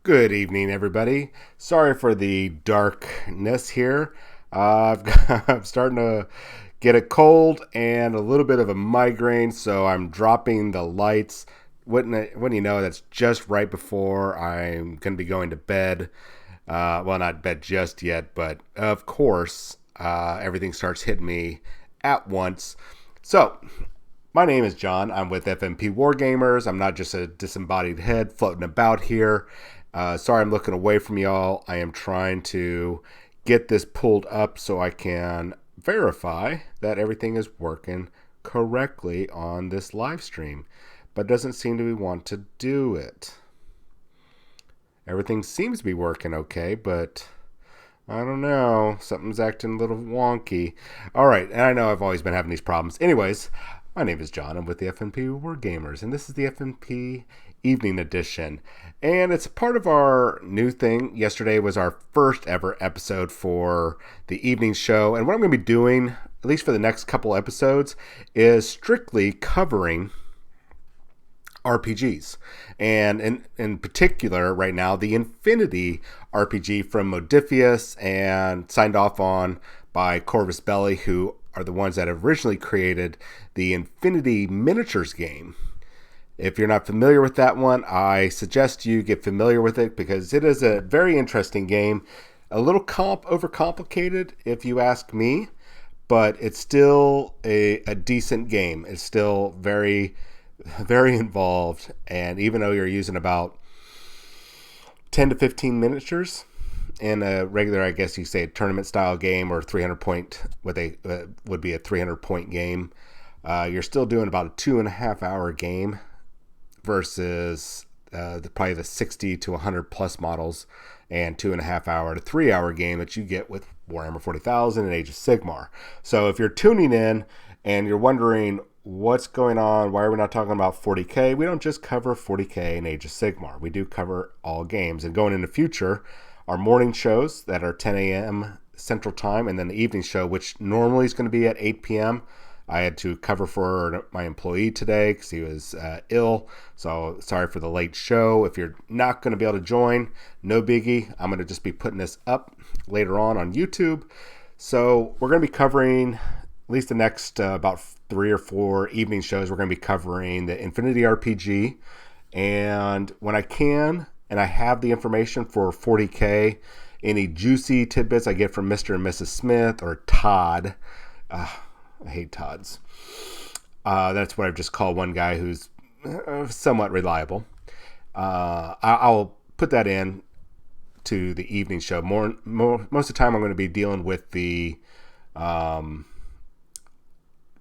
Good evening, everybody. Sorry for the darkness here. I'm starting to get a cold and a little bit of a migraine, so I'm dropping the lights. Wouldn't you know, that's just right before I'm going to be going to bed. Well, not bed just yet, but of course, everything starts hitting me at once. So, my name is John. I'm with FNP Wargamers. I'm not just a disembodied head floating about here. Sorry, I'm looking away from y'all. I am trying to get this pulled up so I can verify that everything is working correctly on this live stream, but doesn't seem to want to do it. Everything seems to be working okay, but I don't know. Something's acting a little wonky. All right, and I know I've always been having these problems. Anyways, my name is John. I'm with the FNP Wargamers, and this is the FNP Evening Edition. And it's part of our new thing. Yesterday was our first ever episode for the evening show. And what I'm going to be doing, at least for the next couple episodes, is strictly covering RPGs. And in particular, right now, the Infinity RPG from Modiphius and signed off on by Corvus Belli, who are the ones that originally created the Infinity Miniatures game. If you're not familiar with that one, I suggest you get familiar with it because it is a very interesting game. A little overcomplicated, if you ask me, but it's still a decent game. It's still very, very involved, and even though you're using about 10 to 15 miniatures in a regular, I guess you say, tournament style game or 300 point, what they would be a 300 point game, you're still doing about a 2.5 hour game versus probably the 60 to 100 plus models and 2.5 hour to 3 hour game that you get with Warhammer 40,000 and Age of Sigmar. So if you're tuning in and you're wondering what's going on, why are we not talking about 40K? We don't just cover 40K and Age of Sigmar. We do cover all games. And going in the future, our morning shows that are 10 a.m. Central Time, and then the evening show, which normally is going to be at 8 p.m., I had to cover for my employee today because he was ill. So sorry for the late show. If you're not going to be able to join, no biggie. I'm going to just be putting this up later on YouTube. So we're going to be covering at least the next about 3 or 4 evening shows. We're going to be covering the Infinity RPG. And when I can, and I have the information for 40K, any juicy tidbits I get from Mr. and Mrs. Smith or Todd. I hate Todds. That's what I've just called one guy who's somewhat reliable. I'll put that in to the evening show. Most of the time I'm going to be dealing with the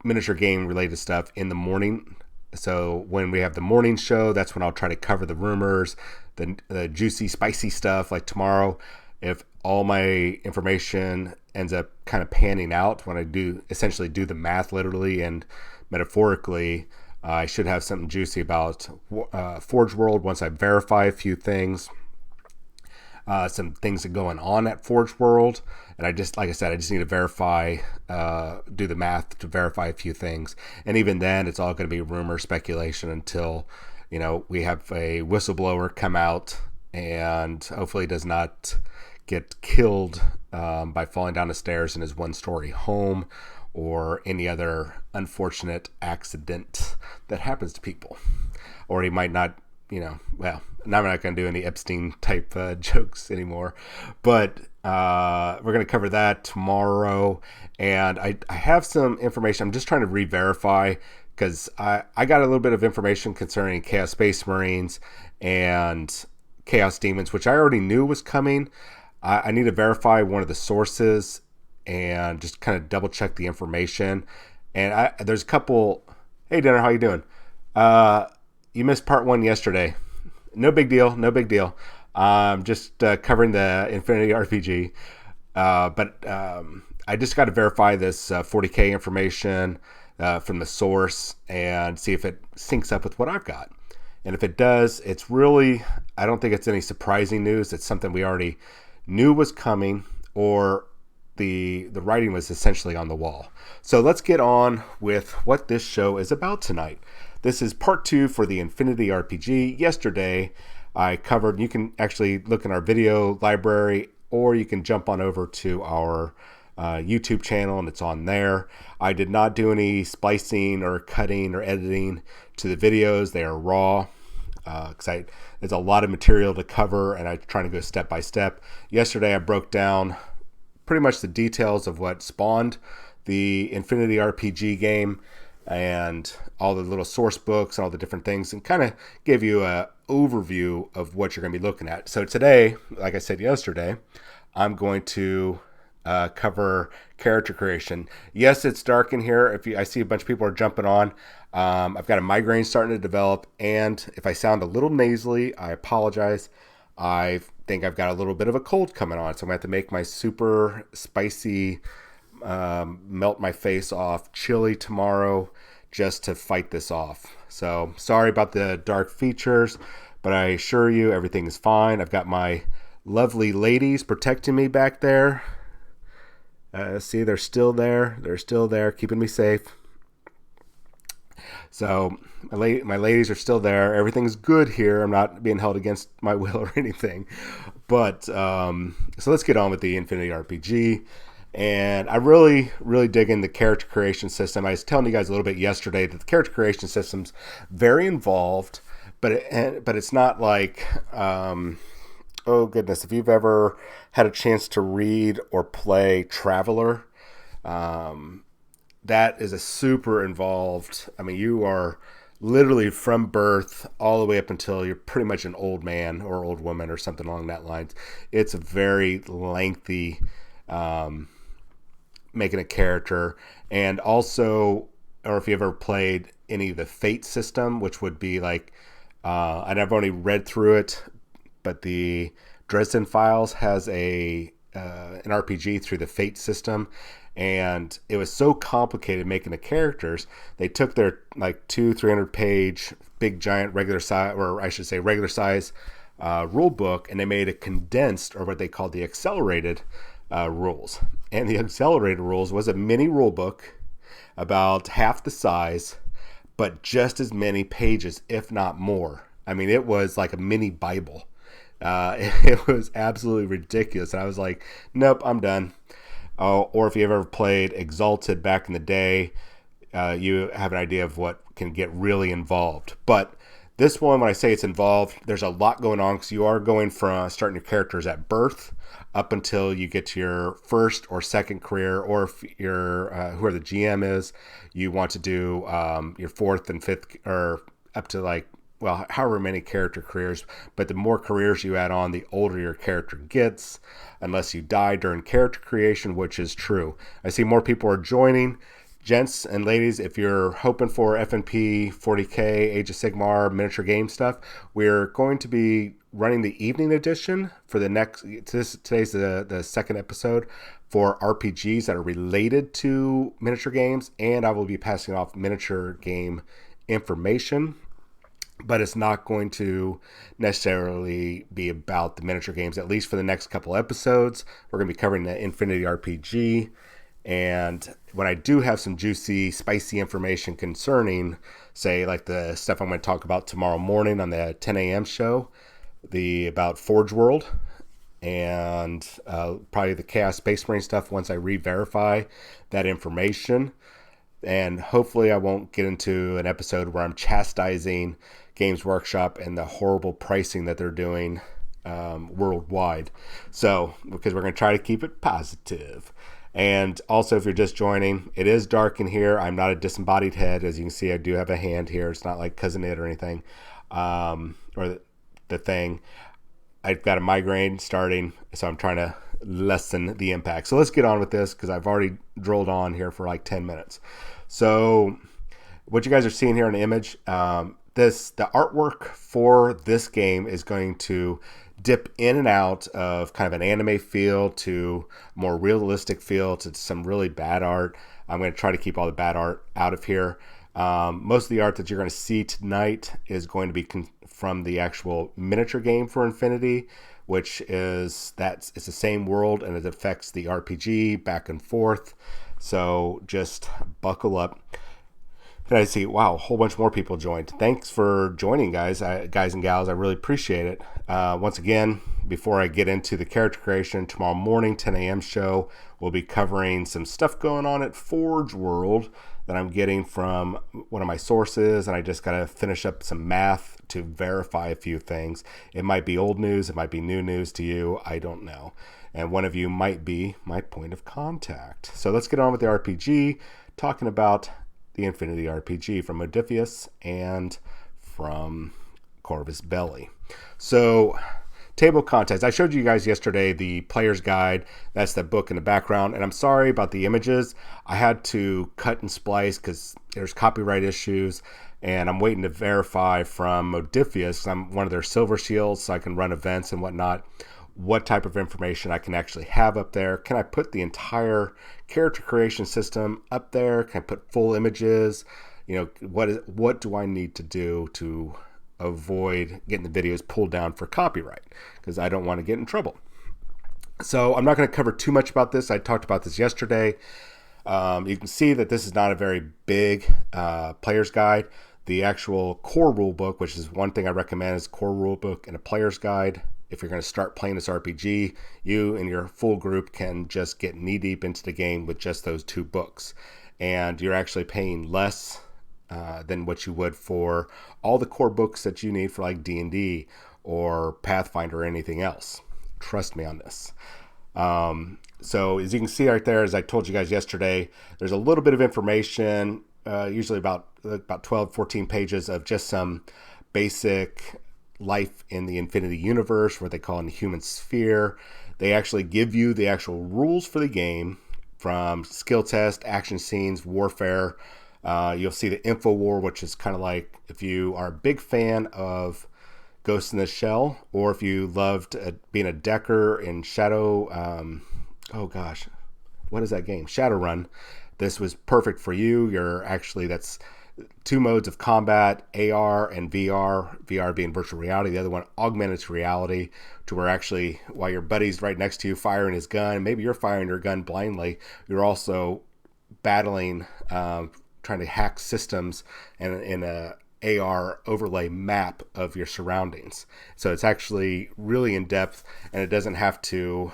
miniature game related stuff in the morning. So when we have the morning show, that's when I'll try to cover the rumors, the juicy, spicy stuff. Like tomorrow, if all my information ends up kind of panning out when I essentially do the math literally and metaphorically, I should have something juicy about Forge World once I verify a few things. Some things are going on at Forge World, and like I said, I just need to verify, do the math to verify a few things. And even then, it's all going to be rumor speculation until, we have a whistleblower come out and hopefully does not get killed by falling down the stairs in his one-story home or any other unfortunate accident that happens to people. Or he might not, now I'm not going to do any Epstein type jokes anymore, but we're going to cover that tomorrow. And I have some information. I'm just trying to re-verify because I got a little bit of information concerning Chaos Space Marines and Chaos Demons, which I already knew was coming. I need to verify one of the sources and just kind of double check the information. And there's a couple. Hey, Dinner, how you doing? You missed part 1 yesterday. No big deal. Just covering the Infinity RPG. But I just got to verify this 40K information from the source and see if it syncs up with what I've got. And if it does, it's really, I don't think it's any surprising news. It's something we already knew was coming, or the writing was essentially on the wall. So let's get on with what this show is about tonight. This is part 2 for the Infinity RPG. Yesterday, I covered. You can actually look in our video library, or you can jump on over to our YouTube channel, and it's on there. I did not do any splicing or cutting or editing to the videos. They are raw. Because there's a lot of material to cover, and I'm trying to go step by step. Yesterday, I broke down pretty much the details of what spawned the Infinity RPG game and all the little source books and all the different things, and kind of give you an overview of what you're going to be looking at. So today, like I said yesterday, I'm going to cover character creation. Yes, it's dark in here. I see a bunch of people are jumping on. I've got a migraine starting to develop, and if I sound a little nasally, I apologize. I think I've got a little bit of a cold coming on, so I'm going to have to make my super spicy, melt my face off chili tomorrow just to fight this off. So sorry about the dark features, but I assure you everything is fine. I've got my lovely ladies protecting me back there. See, they're still there. They're still there, keeping me safe. So my ladies are still there. Everything's good here. I'm not being held against my will or anything. But so let's get on with the Infinity RPG. And I really, really dig in the character creation system. I was telling you guys a little bit yesterday that the character creation system's very involved, but it's not like, oh goodness, if you've ever had a chance to read or play Traveler, that is a super involved. I mean, you are literally from birth all the way up until you're pretty much an old man or old woman or something along that lines. It's a very lengthy making a character. And also, or if you ever played any of the Fate system, which would be like, I've only read through it, but the Dresden Files has an RPG through the Fate system. And it was so complicated making the characters. They took their like 200-300 page big giant regular size, or I should say regular size rule book, and they made a condensed, or what they called the accelerated rules. And the accelerated rules was a mini rule book about half the size, but just as many pages, if not more. I mean, it was like a mini Bible. It was absolutely ridiculous. And I was like, nope, I'm done. Or if you ever played Exalted back in the day, you have an idea of what can get really involved. But this one, when I say it's involved, there's a lot going on, because you are going from starting your characters at birth up until you get to your first or second career, or if you're whoever the GM is, you want to do your fourth and fifth, or up to like, well, however many character careers. But the more careers you add on, the older your character gets, unless you die during character creation, which is true. I see more people are joining. Gents and ladies, if you're hoping for FNP, 40K, Age of Sigmar, miniature game stuff, we're going to be running the evening edition for the next, today's the second episode, for RPGs that are related to miniature games, and I will be passing off miniature game information. But it's not going to necessarily be about the miniature games, at least for the next couple episodes. We're going to be covering the Infinity RPG. And when I do have some juicy, spicy information concerning, say, like the stuff I'm going to talk about tomorrow morning on the 10 a.m. show, about Forge World, and probably the Chaos Space Marine stuff once I re-verify that information. And hopefully I won't get into an episode where I'm chastising Games Workshop and the horrible pricing that they're doing worldwide. So, because we're going to try to keep it positive. And also, if you're just joining, it is dark in here. I'm not a disembodied head. As you can see, I do have a hand here. It's not like Cousin It or anything, or the thing. I've got a migraine starting, so I'm trying to lessen the impact. So let's get on with this, because I've already drilled on here for like 10 minutes. So what you guys are seeing here in the image, the artwork for this game is going to dip in and out of kind of an anime feel to more realistic feel to some really bad art. I'm going to try to keep all the bad art out of here. Most of the art that you're going to see tonight is going to be from the actual miniature game for Infinity, which is it's the same world, and it affects the RPG back and forth. So just buckle up. And I see, wow, a whole bunch more people joined. Thanks for joining, guys and gals. I really appreciate it. Once again, before I get into the character creation, tomorrow morning, 10 a.m. show, we'll be covering some stuff going on at Forge World that I'm getting from one of my sources, and I just got to finish up some math to verify a few things. It might be old news, it might be new news to you, I don't know. And one of you might be my point of contact. So let's get on with the RPG, talking about the Infinity RPG from Modiphius and from Corvus Belli. So, table of contents. I showed you guys yesterday the player's guide. That's the book in the background. And I'm sorry about the images. I had to cut and splice because there's copyright issues. And I'm waiting to verify from Modiphius. I'm one of their silver shields, so I can run events and whatnot. What type of information I can actually have up there. Can I put the entire character creation system up there? Can I put full images? What do I need to do to avoid getting the videos pulled down for copyright? Because I don't want to get in trouble. So I'm not going to cover too much about this. I talked about this yesterday. You can see that this is not a very big player's guide. The actual core rule book, which is one thing I recommend, is core rule book and a player's guide. If you're going to start playing this RPG, you and your full group can just get knee deep into the game with just those two books. And you're actually paying less than what you would for all the core books that you need for like D&D or Pathfinder or anything else. Trust me on this. So as you can see right there, as I told you guys yesterday, there's a little bit of information, usually about 12, 14 pages of just some basic life in the Infinity Universe, what they call in the human sphere. They actually give you the actual rules for the game, from skill test, action scenes, warfare. You'll see the info war, which is kind of like if you are a big fan of Ghost in the Shell, or if you loved being a decker in Shadow, what is that game? Shadowrun. This was perfect for you. That's two modes of combat, AR and VR. VR being virtual reality, the other one augmented reality, to where actually while your buddy's right next to you firing his gun, maybe you're firing your gun blindly, you're also battling, trying to hack systems in a AR overlay map of your surroundings. So it's actually really in depth, and it doesn't have to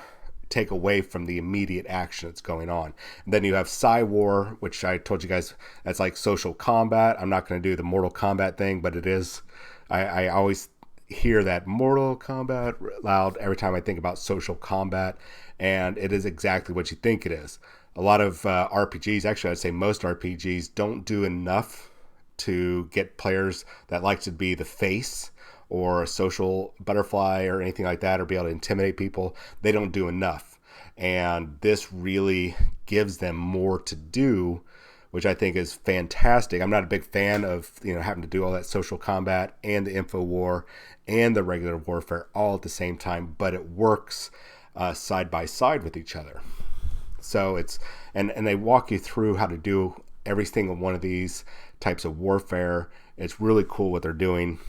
take away from the immediate action that's going on. And then you have Psy-War, which I told you guys, that's like social combat. I'm not going to do the Mortal Kombat thing, but it is. I always hear that Mortal Kombat loud every time I think about social combat, and it is exactly what you think it is. A lot of RPGs, actually I'd say most RPGs, don't do enough to get players that like to be the face or a social butterfly or anything like that, or be able to intimidate people. They don't do enough. And this really gives them more to do, which I think is fantastic. I'm not a big fan of having to do all that social combat and the info war and the regular warfare all at the same time, but it works side by side with each other. So it's and they walk you through how to do every single one of these types of warfare. It's really cool what they're doing.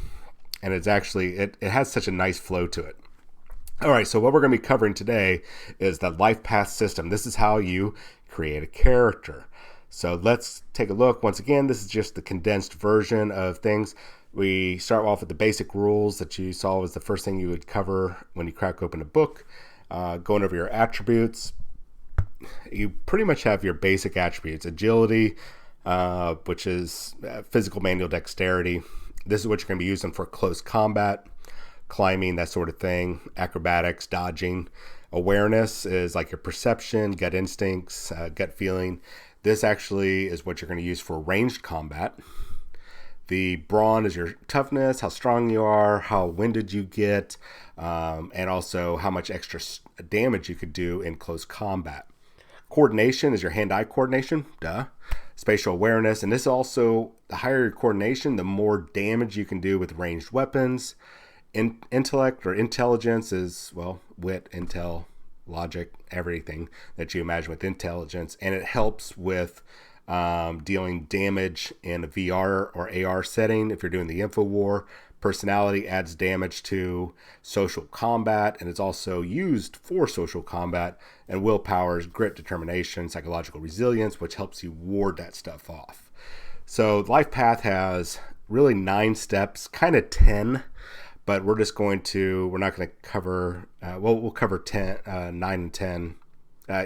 And it's actually, it has such a nice flow to it. All right, so what we're going to be covering today is the life path system. This is how you create a character. So let's take a look. Once again, this is just the condensed version of things. We start off with the basic rules that you saw was the first thing you would cover when you crack open a book. Going over your attributes. You pretty much have your basic attributes. Agility, which is physical manual dexterity. This is what you're going to be using for close combat, climbing, that sort of thing, acrobatics, dodging. Awareness is like your perception, gut instincts, gut feeling. This actually is what you're going to use for ranged combat. The brawn is your toughness, how strong you are, how winded you get, and also how much extra damage you could do in close combat. Coordination is your hand-eye coordination, spatial awareness, and this also, the higher your coordination, the more damage you can do with ranged weapons. Intellect or intelligence is, wit, intel, logic, everything that you imagine with intelligence, and it helps with dealing damage in a VR or AR setting if you're doing the info war. Personality adds damage to social combat, and it's also used for social combat. And willpower is grit, determination, psychological resilience, which helps you ward that stuff off. So life path has really 9 steps, kind of 10, but we're not going to cover, we'll cover 10, 9 and 10.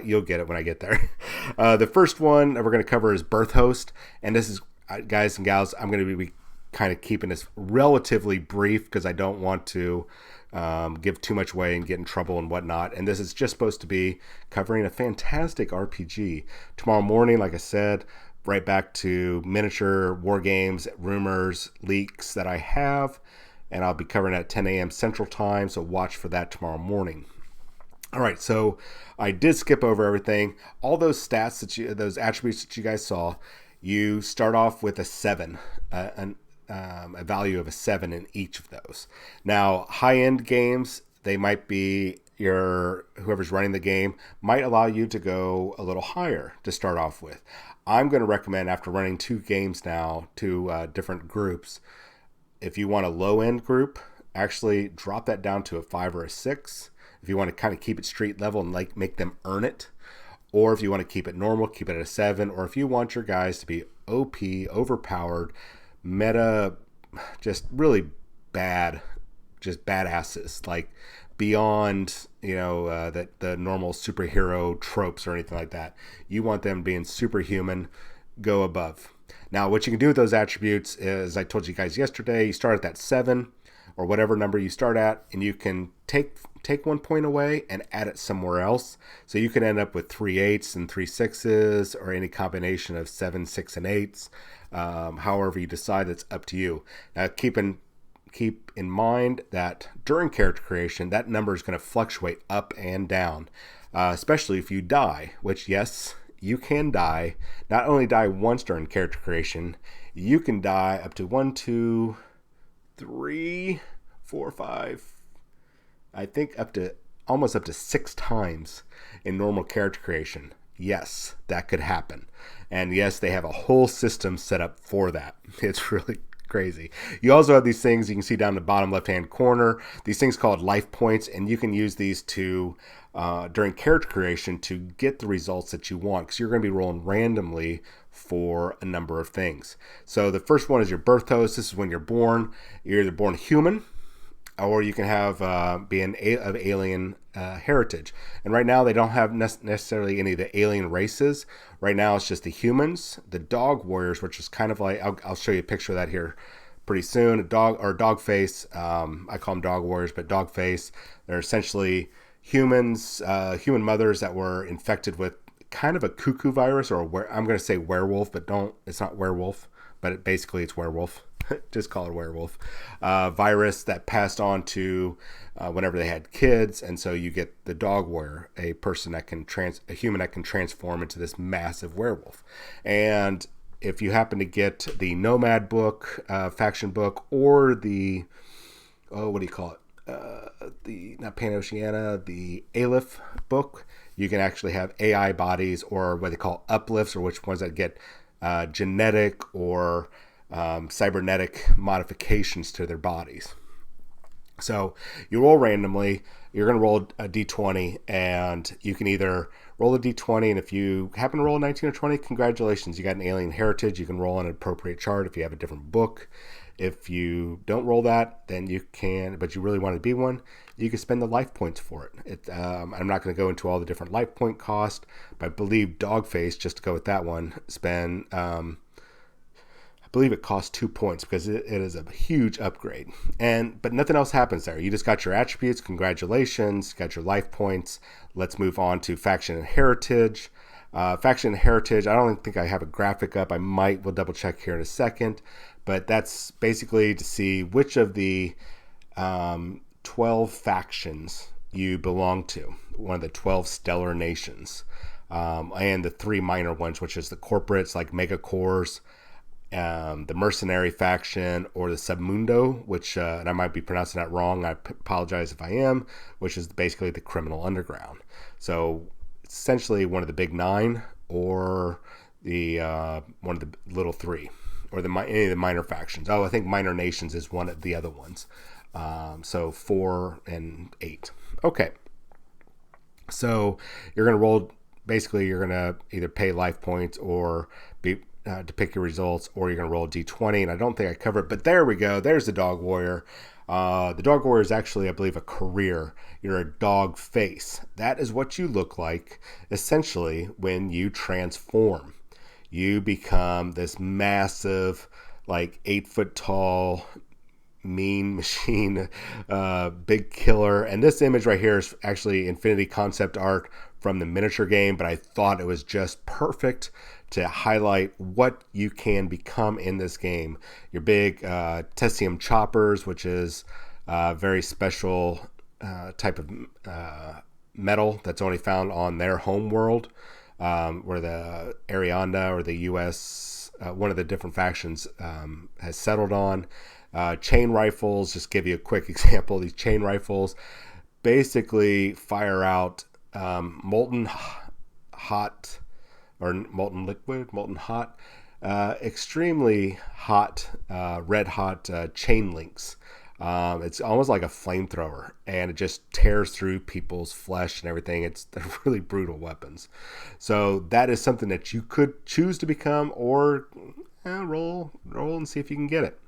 You'll get it when I get there. The first one that we're going to cover is birth host. And this is, guys and gals, I'm going to be kind of keeping this relatively brief because I don't want to give too much away and get in trouble and whatnot. And this is just supposed to be covering a fantastic RPG. Tomorrow morning, like I said, right back to miniature war games, rumors, leaks that I have. And I'll be covering at 10 a.m. Central Time, so watch for that tomorrow morning. All right, so I did skip over everything. All those stats those attributes that you guys saw, you start off with a 7, a value of a 7 in each of those. Now, high-end games, they might be whoever's running the game might allow you to go a little higher to start off with. I'm going to recommend, after running 2 games now, 2 different groups, if you want a low-end group, actually drop that down to a 5 or a 6. If you want to kind of keep it street level and make them earn it. Or if you want to keep it normal, keep it at a 7. Or if you want your guys to be OP, overpowered, meta, just really bad, just badasses, like beyond, the normal superhero tropes or anything like that. You want them being superhuman, go above. Now, what you can do with those attributes is, I told you guys yesterday, you start at that 7 or whatever number you start at, and you can take 1 point away and add it somewhere else. So you can end up with 3 8s and 3 6s, or any combination of 7, 6, and 8s. However you decide, it's up to you. Now, keep in mind that during character creation, that number is going to fluctuate up and down, especially if you die, which, yes, you can die. Not only die once during character creation, you can die up to 1, 2, 3, 4, 5, I think almost up to 6 times in normal character creation. Yes, that could happen. And yes, they have a whole system set up for that. It's really crazy. You also have these things you can see down the bottom left-hand corner, these things called life points, and you can use these to during character creation to get the results that you want, because you're going to be rolling randomly for a number of things. So the first one is your birth host. This is when you're born. You're either born human, or you can have be of alien heritage. And right now they don't have necessarily any of the alien races. Right now it's just the humans, the dog warriors, which is kind of like, I'll show you a picture of that here pretty soon. A dog face. I call them dog warriors, but dog face. They're essentially humans, human mothers that were infected with kind of a cuckoo virus, or I'm going to say werewolf, but it's not werewolf, but basically it's werewolf. Just call it werewolf. Virus that passed on to whenever they had kids, and so you get the dog warrior, a human that can transform into this massive werewolf. And if you happen to get the Nomad book, faction book, or the what do you call it? The not Pan-Oceania, the Aleph book, you can actually have AI bodies, or what they call uplifts, or which ones that get genetic or cybernetic modifications to their bodies. So you roll randomly. You're going to roll a d20, and you can either roll a d20, and if you happen to roll a 19 or 20, congratulations, you got an alien heritage. You can roll on an appropriate chart if you have a different book. If you don't roll that, then you can, but you really want to be one, you can spend the life points for it. I'm not going to go into all the different life point cost, but I believe Dogface, just to go with that one, I believe it costs 2 points, because it is a huge upgrade. But nothing else happens there. You just got your attributes. Congratulations. Got your life points. Let's move on to faction and heritage. Faction and heritage, I don't think I have a graphic up. We'll double check here in a second. But that's basically to see which of the 12 factions you belong to. One of the 12 stellar nations. And the 3 minor ones, which is the corporates like Megacorps, the mercenary faction, or the Submundo, which, and I might be pronouncing that wrong, I apologize if I am, which is basically the criminal underground. So essentially one of the big 9, or the one of the little 3, or any of the minor factions. I think minor nations is one of the other ones. So 4 and 8. Okay. So you're going to roll, basically you're going to either pay life points or to pick your results, or you're going to roll a d20. And I don't think I covered it, but there we go. There's the Dog Warrior. The Dog Warrior is actually, I believe, a career. You're a dog face. That is what you look like, essentially, when you transform. You become this massive, like 8-foot tall, mean machine, big killer. And this image right here is actually Infinity concept art from the miniature game, but I thought it was just perfect to highlight what you can become in this game. Your big tessium choppers, which is a very special type of metal that's only found on their home world, where the Arianda or the U.S., one of the different factions, has settled on. Chain rifles, just give you a quick example. These chain rifles basically fire out molten hot, or molten liquid, molten hot, extremely hot, red hot chain links. It's almost like a flamethrower, and it just tears through people's flesh and everything. They're really brutal weapons. So that is something that you could choose to become, or roll and see if you can get it.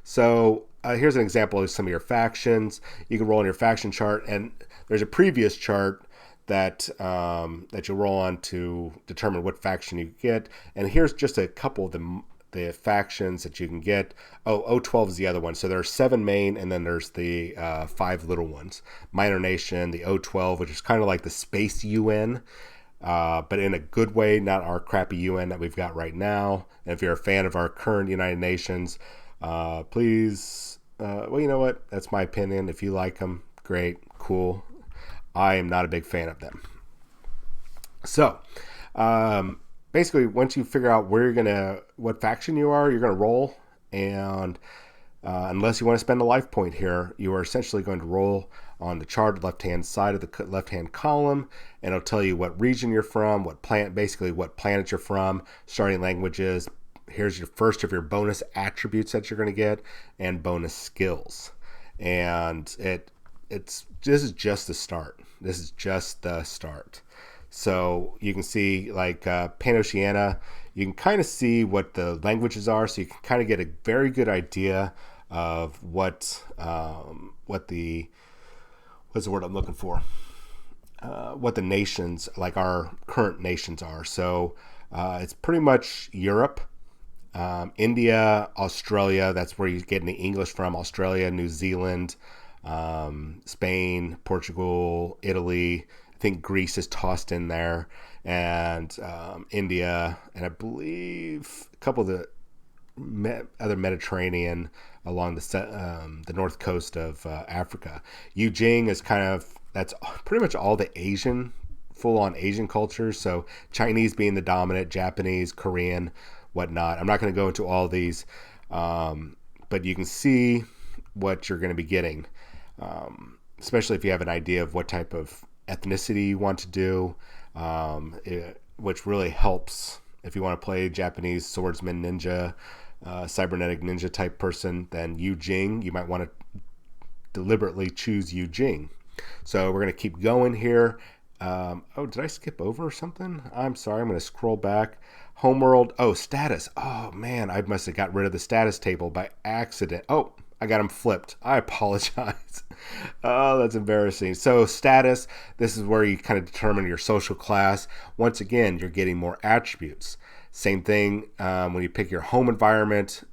So here's an example of some of your factions. You can roll on your faction chart, and there's a previous chart that you'll roll on to determine what faction you get. And here's just a couple of the factions that you can get. O12 is the other one. So there are 7 main, and then there's the 5 little ones. Minor Nation, the O12, which is kind of like the space UN, but in a good way, not our crappy UN that we've got right now. And if you're a fan of our current United Nations, please, well, you know what? That's my opinion. If you like them, great, cool. I am not a big fan of them. So, basically, once you figure out what faction you are, you're gonna roll, and unless you want to spend a life point here, you are essentially going to roll on the chart, left-hand side of the left-hand column, and it'll tell you what region you're from, what planet you're from, starting languages. Here's your first of your bonus attributes that you're going to get, and bonus skills. And this is just the start. This is just the start. So you can see, like Pan-Oceania, you can kind of see what the languages are, so you can kind of get a very good idea of what's the word I'm looking for? What the nations, like our current nations, are. So it's pretty much Europe, India, Australia. That's where you get the English from. Australia, New Zealand, Spain, Portugal, Italy. I think Greece is tossed in there, and India, and I believe a couple of the other Mediterranean along the north coast of Africa. Yujing is that's pretty much all the Asian, full-on Asian cultures. So Chinese being the dominant, Japanese, Korean, whatnot. I'm not going to go into all these, but you can see what you're going to be getting, especially if you have an idea of what type of ethnicity you want to do, which really helps if you want to play Japanese swordsman, ninja, cybernetic ninja type person. Then Yujing, you might want to deliberately choose Yujing. So we're going to keep going here. Did I skip over something? I'm sorry. I'm going to scroll back. Homeworld. Status. Oh, man. I must have got rid of the status table by accident. I got them flipped. I apologize. Oh, that's embarrassing. So status, this is where you kind of determine your social class. Once again, you're getting more attributes. Same thing when you pick your home environment.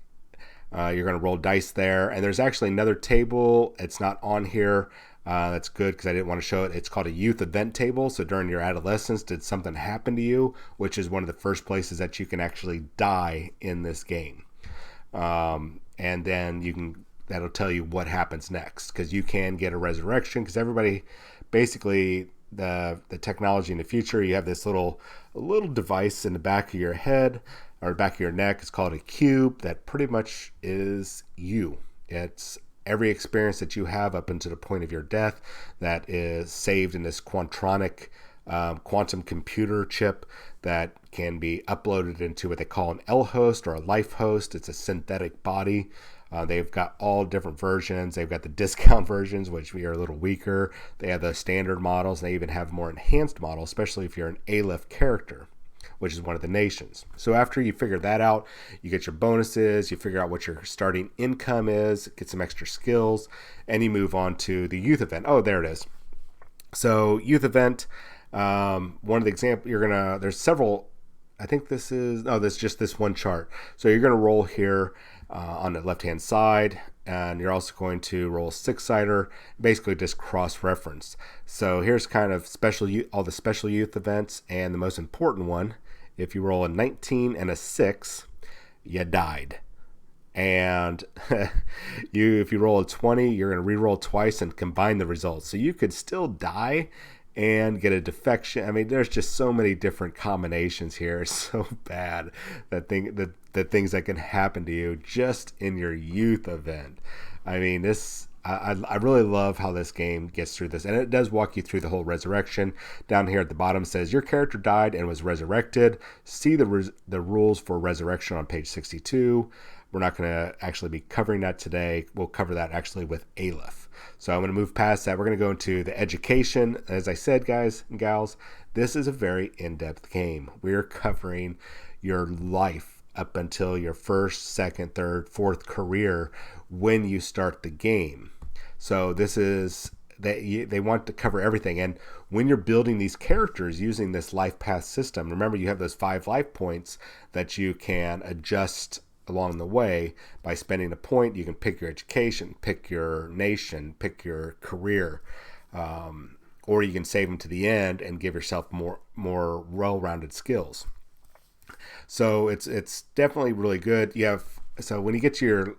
You're going to roll dice there. And there's actually another table. It's not on here. That's good because I didn't want to show it. It's called a youth event table. So during your adolescence, did something happen to you? Which is one of the first places that you can actually die in this game. And then that'll tell you what happens next, because you can get a resurrection, because everybody, basically the technology in the future, you have this little device in the back of your head or back of your neck. It's called a cube that pretty much is you. It's every experience that you have up until the point of your death that is saved in this quantum computer chip that can be uploaded into what they call an L host or a life host. It's a synthetic body. They've got all different versions. They've got the discount versions, which are a little weaker. They have the standard models. They even have more enhanced models, especially if you're an A-lift character. which is one of the nations. So after you figure that out, you get your bonuses, you figure out what your starting income is, get some extra skills, and you move on to the youth event. Oh, there it is. So youth event, one of the examples, there's several, I think there's just this one chart. So you're going to roll here on the left-hand side, and you're also going to roll a six-sider, basically just cross-reference. So here's kind of all the special youth events, and the most important one, if you roll a 19 and a 6, you died. And if you roll a 20, you're going to re-roll twice and combine the results. So you could still die and get a defection. I mean, there's just so many different combinations here. It's so bad the things that can happen to you just in your youth event. I mean, I really love how this game gets through this, and it does walk you through the whole resurrection. Down here at the bottom says your character died and was resurrected. See the rules for resurrection on page 62. We're not going to actually be covering that today. We'll cover that actually with Aleph. So I'm going to move past that. We're going to go into the education. As I said, guys and gals, this is a very in-depth game. We're covering your life up until your first, second, third, fourth career when you start the game. So this is they want to cover everything. And when you're building these characters using this life path system, remember you have those 5 life points that you can adjust along the way. By spending a point, you can pick your education, pick your nation, pick your career, or you can save them to the end and give yourself more well-rounded skills. So it's definitely really good. So when you get to your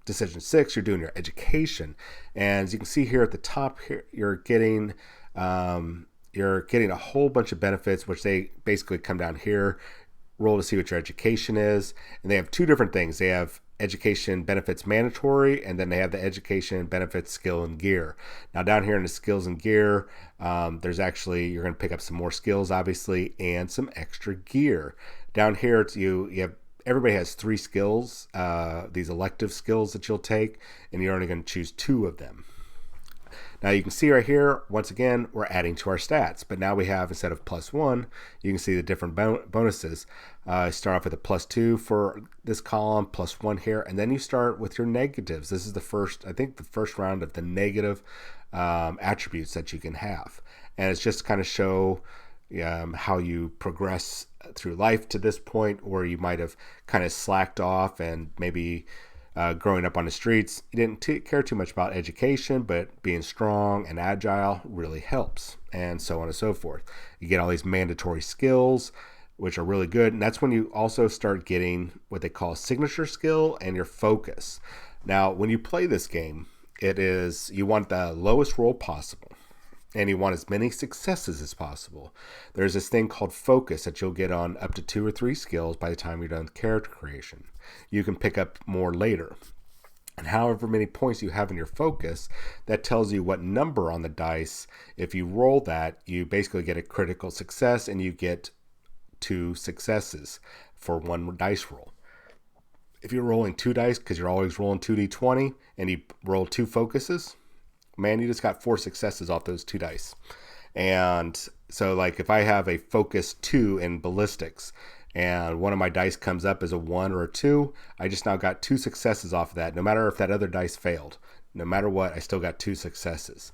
decision 6, you're doing your education, and as you can see here at the top, here you're getting a whole bunch of benefits, which they basically come down here. Roll to see what your education is, and they have 2 different things. They have education benefits mandatory, and then they have the education benefits skill and gear. Now down here in the skills and gear, there's actually, you're going to pick up some more skills obviously and some extra gear. Down here it's you have everybody has 3 skills, these elective skills that you'll take, and you're only going to choose 2 of them. Now you can see right here, once again, we're adding to our stats, but now we have, instead of +1, you can see the different bonuses. Start off with a +2 for this column, +1 here, and then you start with your negatives. This is the first round of the negative attributes that you can have. And it's just to kind of show how you progress through life to this point, or you might have kind of slacked off and maybe growing up on the streets, you didn't care too much about education, but being strong and agile really helps, and so on and so forth. You get all these mandatory skills, which are really good, and that's when you also start getting what they call signature skill and your focus. Now, when you play this game, you want the lowest roll possible, and you want as many successes as possible. There's this thing called focus that you'll get on up to 2 or 3 skills by the time you're done with character creation. You can pick up more later. And however many points you have in your focus, that tells you what number on the dice. If you roll that, you basically get a critical success, and you get 2 successes for 1 dice roll. If you're rolling 2 dice, because you're always rolling 2d20, and you roll 2 focuses, man, you just got 4 successes off those 2 dice. And so like if I have a focus 2 in ballistics, and one of my dice comes up as a 1 or a 2, I just now got 2 successes off of that. No matter if that other dice failed, no matter what, I still got 2 successes.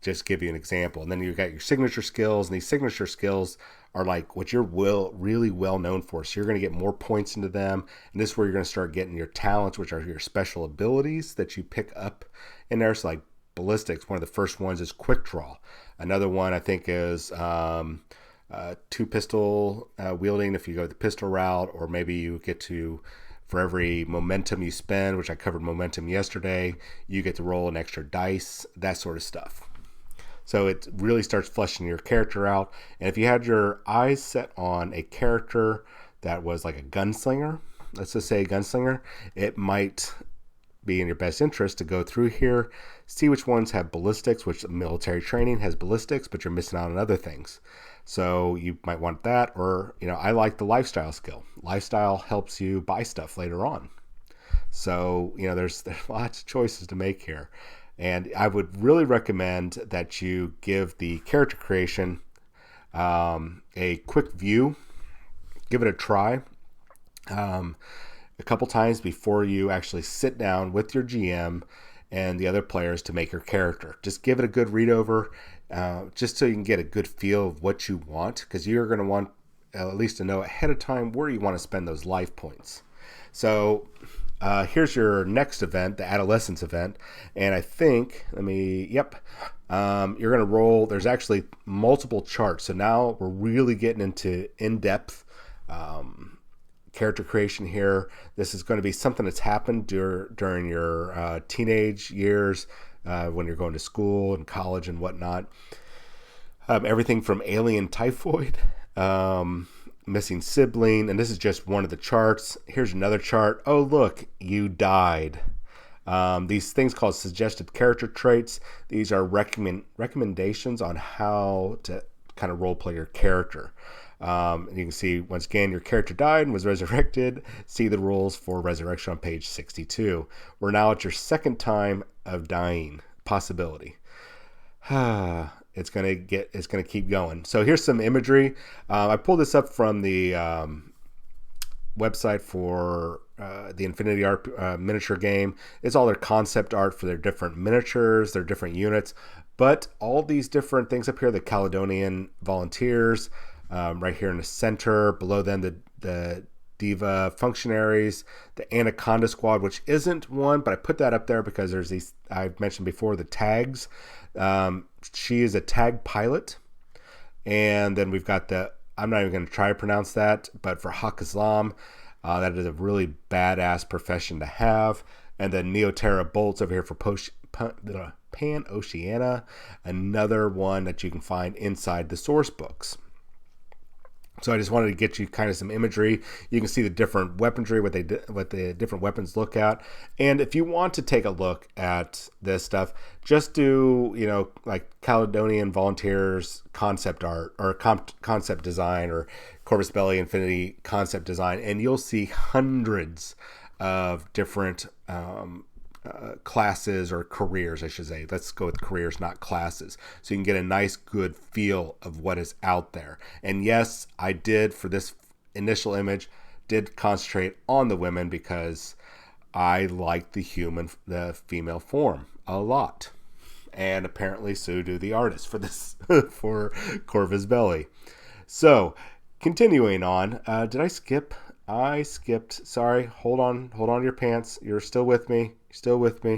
Just give you an example. And then you've got your signature skills, and these signature skills are like what you're really well known for. So you're going to get more points into them. And this is where you're going to start getting your talents, which are your special abilities that you pick up in there. So like ballistics, one of the first ones is quick draw. Another one I think is 2 pistol wielding if you go the pistol route, or maybe you get to, for every momentum you spend, which I covered momentum yesterday, you get to roll an extra dice, that sort of stuff. So it really starts fleshing your character out. And if you had your eyes set on a character that was like a gunslinger, let's just say a gunslinger, it might be in your best interest to go through here, see which ones have ballistics, which military training has ballistics, but you're missing out on other things. So you might want that, or, I like the lifestyle skill. Lifestyle helps you buy stuff later on. So, there's lots of choices to make here. And I would really recommend that you give the character creation a quick view give it a try a couple times before you actually sit down with your GM and the other players to make your character. Just give it a good read over, just so you can get a good feel of what you want, because you're going to want at least to know ahead of time where you want to spend those life points. So here's your next event, the Adolescence event, and I think, you're going to roll. There's actually multiple charts, so now we're really getting into in-depth character creation here. This is going to be something that's happened during your teenage years, when you're going to school and college and whatnot. Everything from alien typhoid, missing sibling, and this is just one of the charts. Here's another chart. Oh, look, you died. These things called suggested character traits. These are recommendations on how to kind of role play your character. And you can see, once again, your character died and was resurrected. See the rules for resurrection on page 62. We're now at your second time of dying possibility. It's gonna keep going. So here's some imagery. I pulled this up from the website for the Infinity Art miniature game. It's all their concept art for their different miniatures, their different units, but all these different things up here, the Caledonian Volunteers, right here in the center, below them the Diva Functionaries, the Anaconda Squad, which isn't one, but I put that up there because there's these, I've mentioned before, the tags. She is a tag pilot. And then we've got I'm not even going to try to pronounce that, but for Haq Islam, that is a really badass profession to have. And then Neoterra Bolts over here for Pan Oceania, another one that you can find inside the source books. So I just wanted to get you kind of some imagery. You can see the different weaponry, what the different weapons look at. And if you want to take a look at this stuff, just do, like Caledonian Volunteers concept art or concept design, or Corvus Belli Infinity concept design, and you'll see hundreds of different classes, or careers, I should say. Let's go with careers, not classes. So you can get a nice, good feel of what is out there. And yes, I did, for this initial image, did concentrate on the women because I like the female form a lot. And apparently so do the artists for this, for Corvus Belli. So continuing on, did I skip? I skipped. Sorry. Hold on to your pants. You're still with me. 7.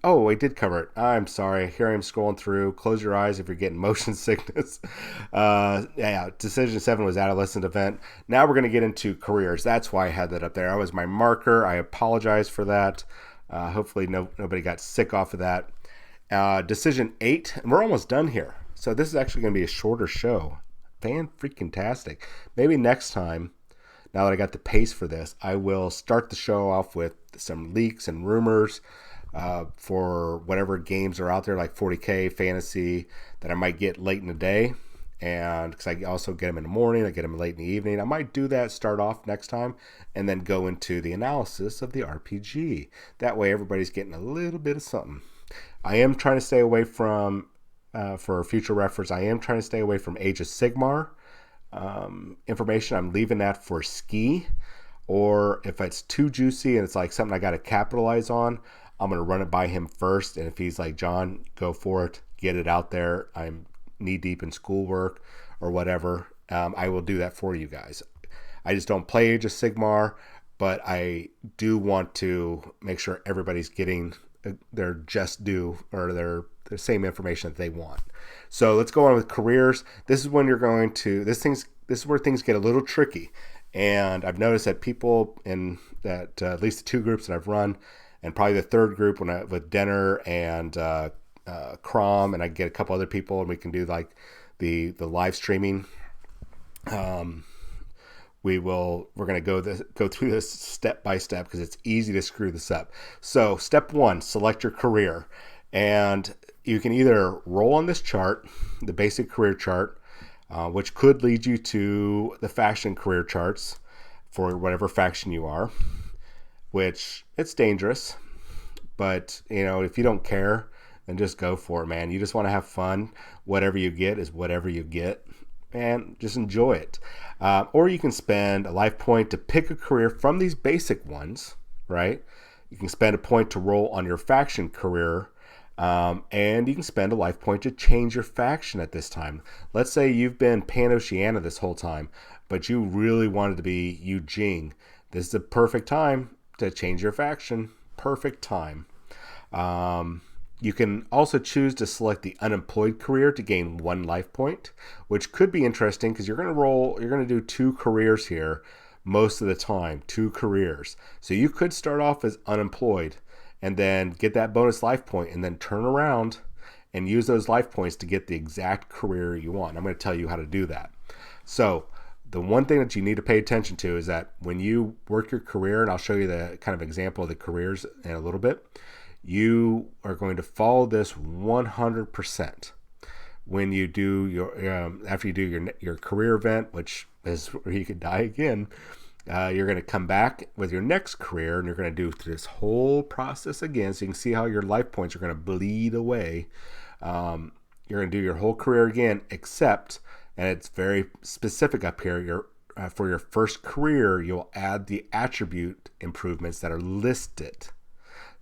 Oh, I did cover it. I'm sorry. Here I am scrolling through. Close your eyes if you're getting motion sickness. Decision 7 was Adolescent event. Now we're going to get into careers. That's why I had that up there. That was my marker. I apologize for that. Hopefully nobody got sick off of that. Decision 8. And we're almost done here. So this is actually going to be a shorter show. Fan-freaking-tastic. Maybe next time, now that I got the pace for this, I will start the show off with some leaks and rumors for whatever games are out there, like 40K, fantasy, that I might get late in the day. And because I also get them in the morning, I get them late in the evening. I might do that, start off next time, and then go into the analysis of the RPG. That way everybody's getting a little bit of something. I am trying to stay away from, for future reference, I am trying to stay away from Age of Sigmar information. I'm leaving that for Ski, or if it's too juicy and it's like something I got to capitalize on, I'm going to run it by him first. And if he's like, John, go for it, get it out there, I'm knee deep in schoolwork or whatever, I will do that for you guys. I just don't play Age of Sigmar, but I do want to make sure everybody's getting their just due, or their same information that they want. So let's go on with careers. This is when you're going to, this is where things get a little tricky. And I've noticed that people in that, at least the 2 groups that I've run, and probably the 3rd group with Denner and Crom, and I get a couple other people, and we can do like the live streaming. We're going to go through this step by step because it's easy to screw this up. So step 1, select your career. And you can either roll on this chart, the basic career chart, which could lead you to the faction career charts for whatever faction you are, which it's dangerous. But, if you don't care, then just go for it, man. You just want to have fun. Whatever you get is whatever you get. and just enjoy it. Or you can spend a life point to pick a career from these basic ones, right? You can spend a point to roll on your faction career, and you can spend a life point to change your faction at this time. Let's say you've been Pan-Oceania this whole time, but you really wanted to be Eugene. This is the perfect time to change your faction. Perfect time. You can also choose to select the unemployed career to gain 1 life point, which could be interesting because you're going to do 2 careers here most of the time, 2 careers. So you could start off as unemployed and then get that bonus life point and then turn around and use those life points to get the exact career you want. I'm going to tell you how to do that. So the one thing that you need to pay attention to is that when you work your career, and I'll show you the kind of example of the careers in a little bit, you are going to follow this 100%. When you do your after you do your career event, which is where you could die again, you're going to come back with your next career, and you're going to do this whole process again. So you can see how your life points are going to bleed away. You're going to do your whole career again, except, and it's very specific up here, for your first career, you'll add the attribute improvements that are listed.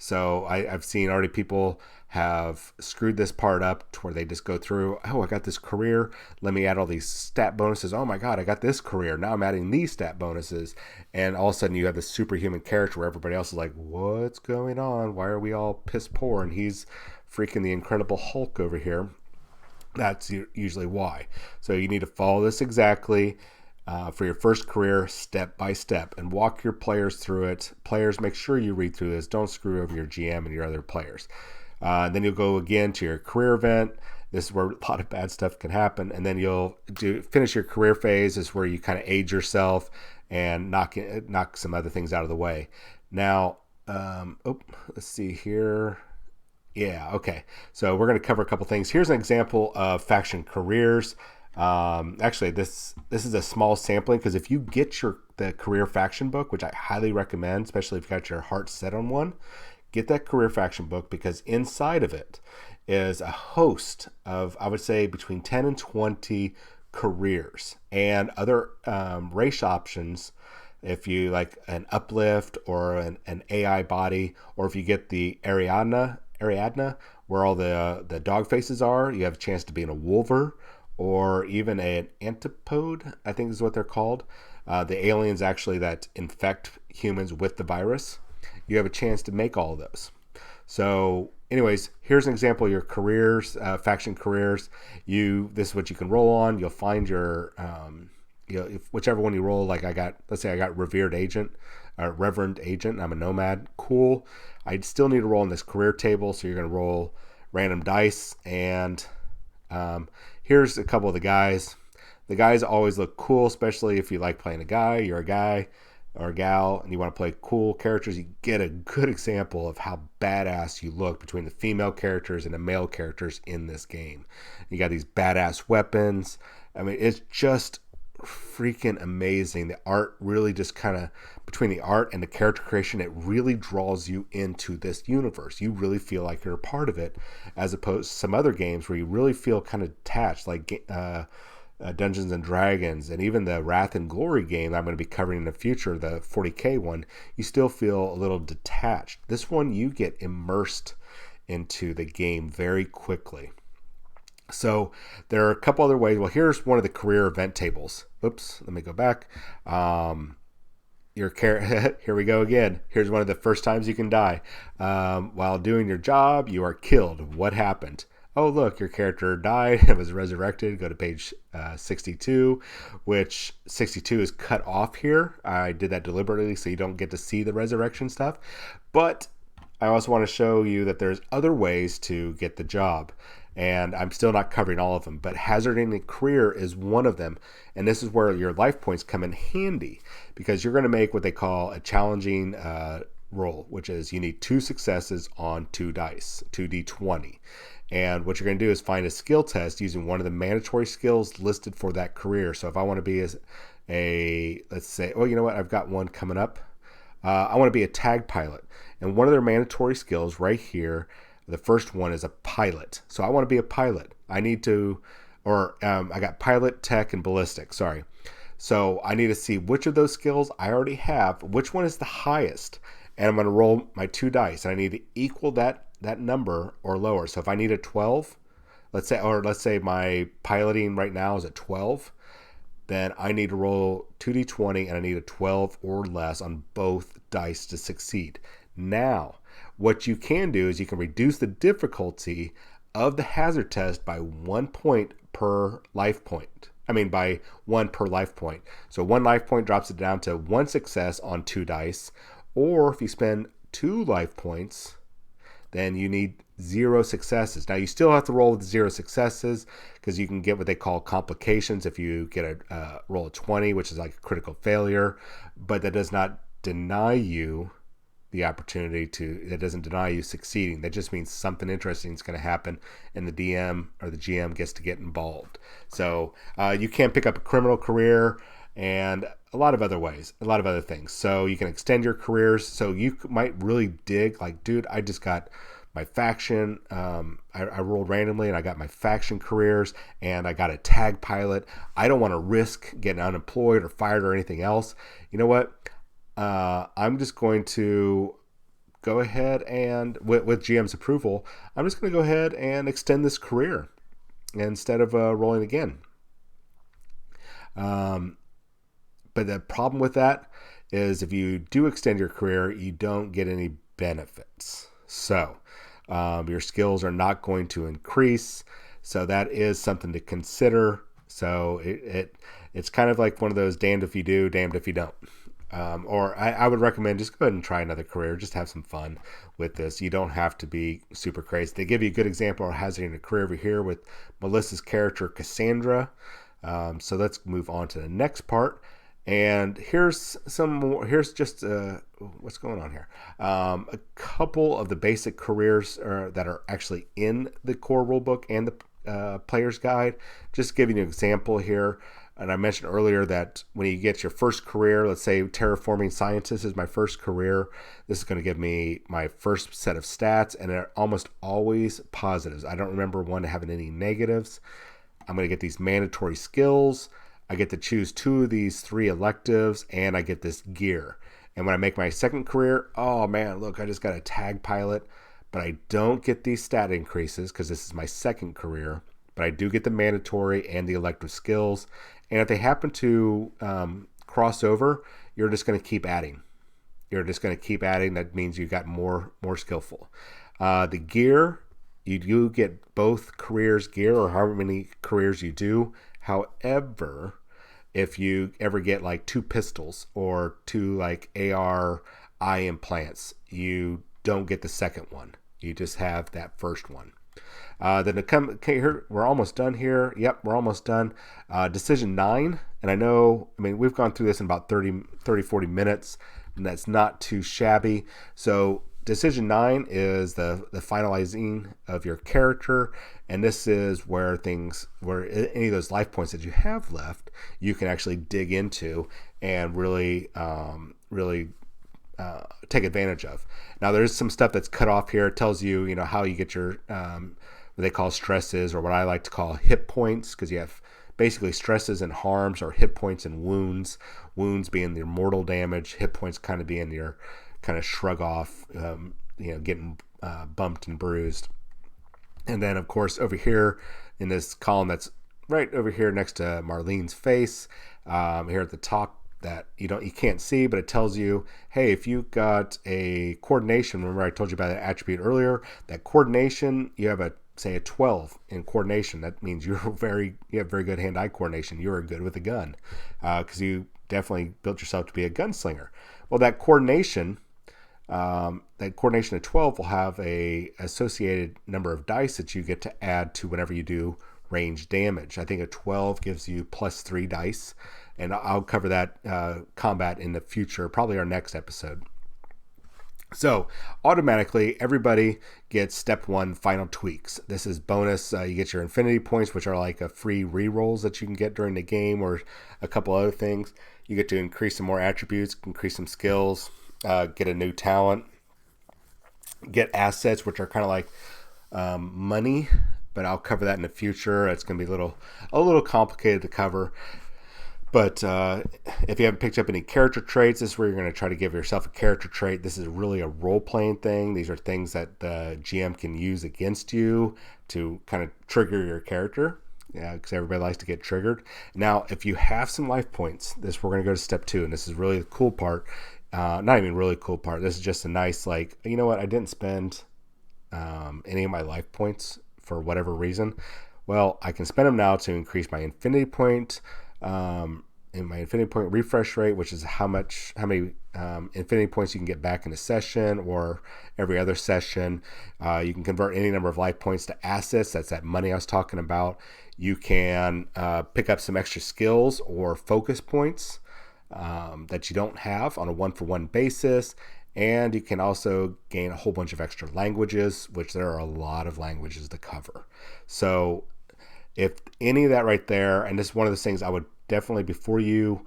So I've seen already people have screwed this part up to where they just go through, oh, I got this career, let me add all these stat bonuses. Oh my God, I got this career. Now I'm adding these stat bonuses. And all of a sudden you have this superhuman character where everybody else is like, what's going on? Why are we all piss poor? And he's freaking the Incredible Hulk over here. That's usually why. So you need to follow this exactly. For your first career, step by step, and walk your players through it. Players, make sure you read through this. Don't screw over your GM and your other players. Then you'll go again to your career event. This is where a lot of bad stuff can happen. And then you'll finish your career phase. This is where you kind of age yourself and knock some other things out of the way. Now, let's see here. Yeah, okay. So we're going to cover a couple things. Here's an example of faction careers. Actually, this is a small sampling because if you get the career faction book, which I highly recommend, especially if you've got your heart set on one, get that career faction book, because inside of it is a host of, I would say, between 10 and 20 careers and other race options. If you like an uplift or an AI body, or if you get the Ariadna, where all the dog faces are, you have a chance to be in a Wolver, or even an antipode, I think is what they're called. The aliens actually that infect humans with the virus. You have a chance to make all of those. So anyways, here's an example of your careers, faction careers. This is what you can roll on. You'll find your, whichever one you roll, like let's say I got Reverend Agent, I'm a nomad. Cool. I still need to roll on this career table. So you're going to roll random dice, and here's a couple of the guys. The guys always look cool, especially if you like playing a guy, you're a guy or a gal, and you want to play cool characters. You get a good example of how badass you look between the female characters and the male characters in this game. You got these badass weapons. I mean, it's just freaking amazing. The art really just kind of, between the art and the character creation, it really draws you into this universe. You really feel like you're a part of it, as opposed to some other games where you really feel kind of detached, like Dungeons and Dragons, and even the Wrath and Glory game that I'm going to be covering in the future, the 40K one. You still feel a little detached. This one, you get immersed into the game very quickly. So there are a couple other ways. Well, here's one of the career event tables. Oops, let me go back. Here we go again. Here's one of the first times you can die. While doing your job, you are killed. What happened? Oh, look, your character died and was resurrected. Go to page 62, which 62 is cut off here. I did that deliberately so you don't get to see the resurrection stuff. But I also want to show you that there's other ways to get the job. And I'm still not covering all of them, but hazarding a career is one of them. And this is where your life points come in handy, because you're going to make what they call a challenging roll, which is you need 2 successes on 2 dice, 2d20. And what you're going to do is find a skill test using one of the mandatory skills listed for that career. So if I want to be let's say, oh, you know what? I've got one coming up. I want to be a tag pilot. And one of their mandatory skills right here, the first one is a pilot. So I want to be a pilot. I need to or I got pilot, tech, and ballistic. Sorry. So I need to see which of those skills I already have, which one is the highest, and I'm going to roll my 2 dice, and I need to equal that number or lower. So if I need a 12, let's say my piloting right now is at 12, then I need to roll 2d20 and I need a 12 or less on both dice to succeed. Now, what you can do is you can reduce the difficulty of the hazard test by 1 point per life point. By 1 per life point. So 1 life point drops it down to 1 success on 2 dice. Or if you spend 2 life points, then you need 0 successes. Now you still have to roll with 0 successes because you can get what they call complications if you get a roll of 20, which is like a critical failure, but that does not deny you the opportunity that doesn't deny you succeeding. That just means something interesting is going to happen and the DM or the GM gets to get involved. So you can pick up a criminal career and a lot of other ways, a lot of other things. So you can extend your careers. So you might really dig like, dude, I just got my faction. I rolled randomly and I got my faction careers and I got a tag pilot. I don't want to risk getting unemployed or fired or anything else. You know what? I'm just going to go ahead and, with GM's approval, I'm just going to go ahead and extend this career instead of rolling again. But the problem with that is if you do extend your career, you don't get any benefits. So your skills are not going to increase. So that is something to consider. So it's kind of like one of those damned if you do, damned if you don't. Or I would recommend just go ahead and try another career. Just have some fun with this. You don't have to be super crazy. They give you a good example of hazarding a career over here with Melissa's character, Cassandra. So let's move on to the next part. And here's some more. Here's just what's going on here. A couple of the basic careers that are actually in the core rulebook and the player's guide. Just giving you an example here. And I mentioned earlier that when you get your first career, let's say terraforming scientist is my first career, this is going to give me my first set of stats, and they're almost always positives. I don't remember one having any negatives. I'm going to get these mandatory skills. I get to choose 2 of these 3 electives, and I get this gear. And when I make my second career, oh man, look, I just got a tag pilot, but I don't get these stat increases because this is my second career, but I do get the mandatory and the elective skills. And if they happen to cross over, you're just going to keep adding. You're just going to keep adding. That means you got more skillful. The gear, you do get both careers gear or however many careers you do. However, if you ever get like 2 pistols or 2 like AR eye implants, you don't get the second one. You just have that first one. Then here, we're almost done here. Yep, we're almost done. Decision 9, and we've gone through this in about 40 minutes, and that's not too shabby. So decision 9 is the finalizing of your character, and this is where any of those life points that you have left, you can actually dig into and really take advantage of. Now there's some stuff that's cut off here. It tells you, how you get your what they call stresses, or what I like to call hit points, because you have basically stresses and harms, or hit points and wounds. Wounds being your mortal damage, hit points kind of being your kind of shrug off, getting bumped and bruised. And then of course over here in this column that's right over here next to Marlene's face, here at the top, that you can't see, but it tells you, hey, if you got a coordination, remember I told you about that attribute earlier, that coordination, you have a 12 in coordination. That means you have very good hand-eye coordination. You're good with a gun, because you definitely built yourself to be a gunslinger. Well, that coordination of 12 will have a associated number of dice that you get to add to whenever you do range damage. I think a 12 gives you +3 dice. And I'll cover that combat in the future, probably our next episode. So automatically, everybody gets step 1 final tweaks. This is bonus. You get your infinity points, which are like a free rerolls that you can get during the game, or a couple other things. You get to increase some more attributes, increase some skills, get a new talent, get assets, which are kind of like money but I'll cover that in the future. It's going to be a little complicated to cover. But if you haven't picked up any character traits, this is where you're going to try to give yourself a character trait. This is really a role-playing thing. These are things that the GM can use against you to kind of trigger your character. Yeah, because everybody likes to get triggered. Now, if you have some life points, we're going to go to step 2, and this is really the cool part. Not even really cool part. This is just a nice, like, you know what? I didn't spend any of my life points for whatever reason. Well, I can spend them now to increase my infinity point. In my infinity point refresh rate, which is how many infinity points you can get back in a session or every other session. You can convert any number of life points to assets. That's that money I was talking about. You can pick up some extra skills or focus points that you don't have on a 1-for-1 basis. And you can also gain a whole bunch of extra languages, which there are a lot of languages to cover. So if any of that right there, and this is one of those things I would definitely, before you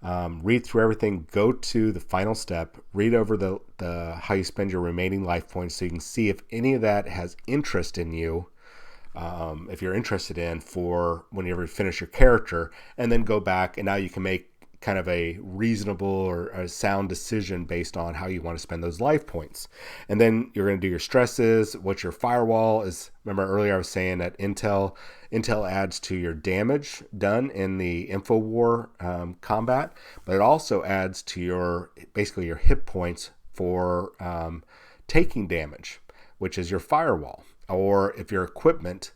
read through everything, go to the final step, read over the how you spend your remaining life points so you can see if any of that has interest in you, if you're interested in for whenever you finish your character, and then go back and now you can make kind of a reasonable or a sound decision based on how you want to spend those life points. And then you're going to do your stresses, what your firewall is. Remember earlier I was saying that Intel adds to your damage done in the InfoWar combat, but it also adds to your hit points for taking damage, which is your firewall. Or if your equipment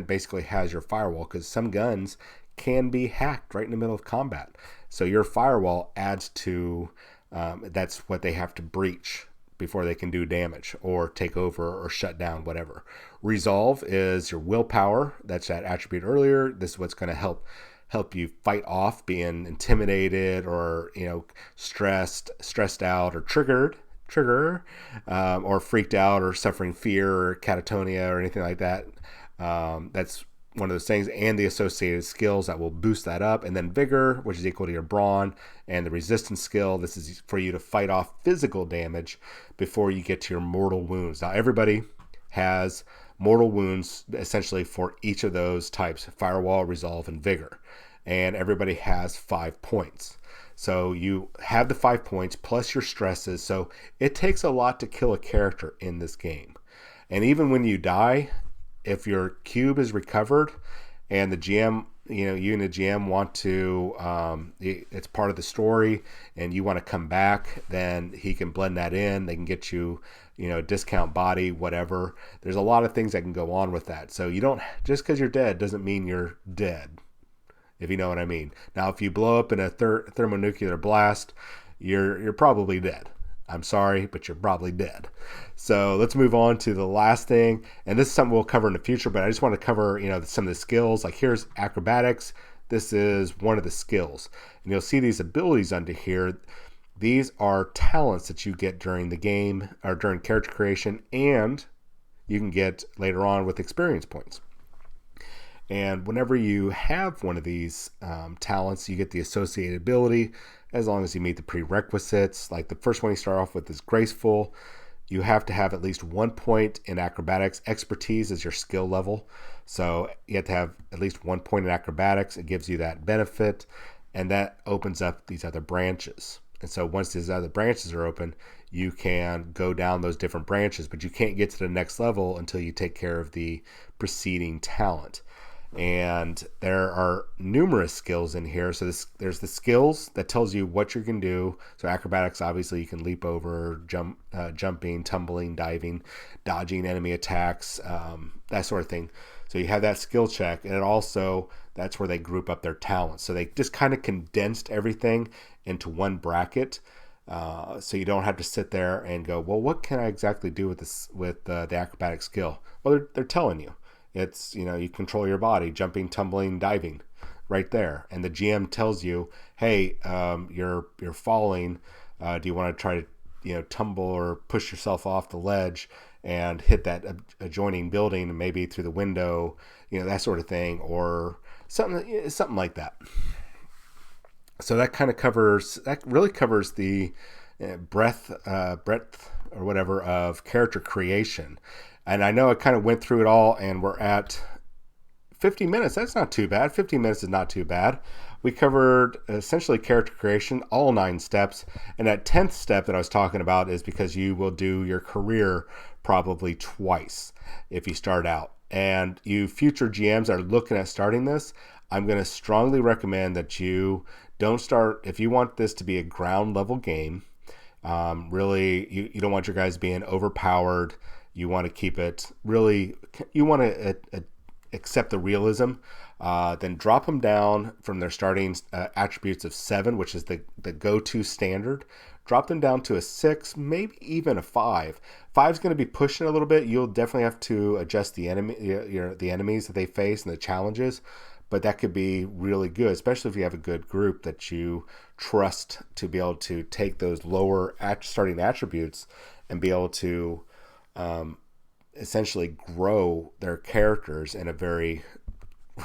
basically has your firewall, because some guns can be hacked right in the middle of combat. So your firewall adds to, that's what they have to breach before they can do damage or take over or shut down, whatever. Resolve is your willpower. That's that attribute earlier. This is what's going to help you fight off being intimidated or, stressed out or trigger, or freaked out or suffering fear or catatonia or anything like that. That's one of those things, and the associated skills that will boost that up. And then vigor, which is equal to your brawn, and the resistance skill. This is for you to fight off physical damage before you get to your mortal wounds. Now, everybody has mortal wounds essentially for each of those types: firewall, resolve, and vigor. And everybody has 5 points. So you have the 5 points plus your stresses. So it takes a lot to kill a character in this game. And even when you die, if your cube is recovered and the GM, you and the GM want to, it's part of the story and you want to come back, then he can blend that in. They can get you, discount body, whatever. There's a lot of things that can go on with that. So you don't, just because you're dead doesn't mean you're dead, if you know what I mean. Now, if you blow up in a thermonuclear blast, you're probably dead. I'm sorry, but you're probably dead. So let's move on to the last thing. And this is something we'll cover in the future, but I just want to cover, some of the skills. Like here's acrobatics. This is one of the skills. And you'll see these abilities under here. These are talents that you get during the game or during character creation, and you can get later on with experience points. And whenever you have one of these talents, you get the associated ability as long as you meet the prerequisites. Like the first one you start off with is graceful. You have to have at least 1 point in acrobatics. Expertise is your skill level. So you have to have at least 1 point in acrobatics. It gives you that benefit, and that opens up these other branches. And so once these other branches are open, you can go down those different branches, but you can't get to the next level until you take care of the preceding talent. And there are numerous skills in here. So there's the skills that tells you what you can do. So acrobatics, obviously you can leap over, jumping, tumbling, diving, dodging enemy attacks, that sort of thing. So you have that skill check, and it also, that's where they group up their talents. So they just kind of condensed everything into one bracket. So you don't have to sit there and go, well, what can I exactly do with this, with the acrobatic skill? Well, they're telling you. It's, you control your body, jumping, tumbling, diving, right there. And the GM tells you, hey, you're falling. Do you want to try to, tumble or push yourself off the ledge and hit that adjoining building, maybe through the window, that sort of thing, or something like that. So that really covers the breadth or whatever of character creation. And I know I kind of went through it all, and we're at 50 minutes. That's not too bad. 15 minutes is not too bad. We covered essentially character creation, all 9 steps. And that 10th step that I was talking about is because you will do your career probably twice if you start out. And you future GMs are looking at starting this, I'm going to strongly recommend that you don't start, if you want this to be a ground level game, really, you don't want your guys being overpowered. You want to keep it really, you want to accept the realism. Then drop them down from their starting attributes of 7, which is the go-to standard. Drop them down to a 6, maybe even a 5. 5 is going to be pushing a little bit. You'll definitely have to adjust the enemies that they face and the challenges, but that could be really good, especially if you have a good group that you trust to be able to take those lower starting attributes and be able to essentially grow their characters in a very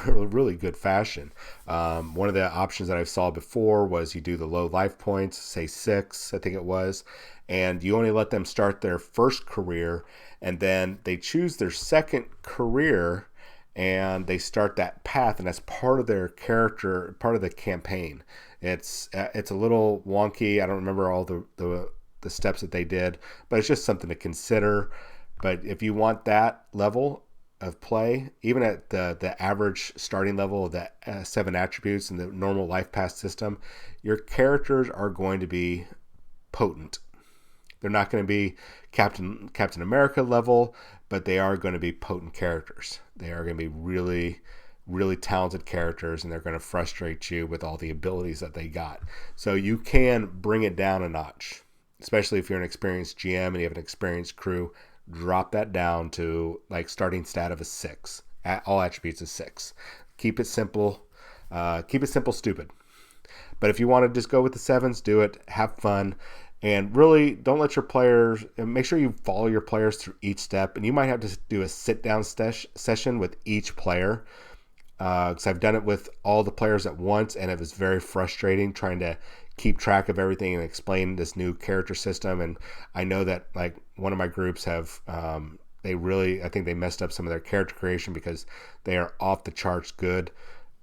really good fashion. One of the options that I saw before was you do the low life points, say 6, I think it was, and you only let them start their first career, and then they choose their second career, and they start that path, and that's part of their character, part of the campaign. It's a little wonky. I don't remember all the steps that they did, but it's just something to consider. But if you want that level of play, even at the average starting level of the 7 attributes in the normal life path system, your characters are going to be potent. They're not going to be Captain America level, but they are going to be potent characters. They are going to be really, really talented characters, and they're going to frustrate you with all the abilities that they got. So you can bring it down a notch, especially if you're an experienced GM and you have an experienced crew. Drop that down to like starting stat of a 6. All attributes of 6. Keep it simple. Keep it simple, stupid. But if you want to just go with the 7s, do it. Have fun. And really, don't let your players, make sure you follow your players through each step. And you might have to do a sit-down session with each player. Because I've done it with all the players at once, and it was very frustrating trying to keep track of everything and explain this new character system. And I know that like one of my groups have, I think they messed up some of their character creation because they are off the charts good,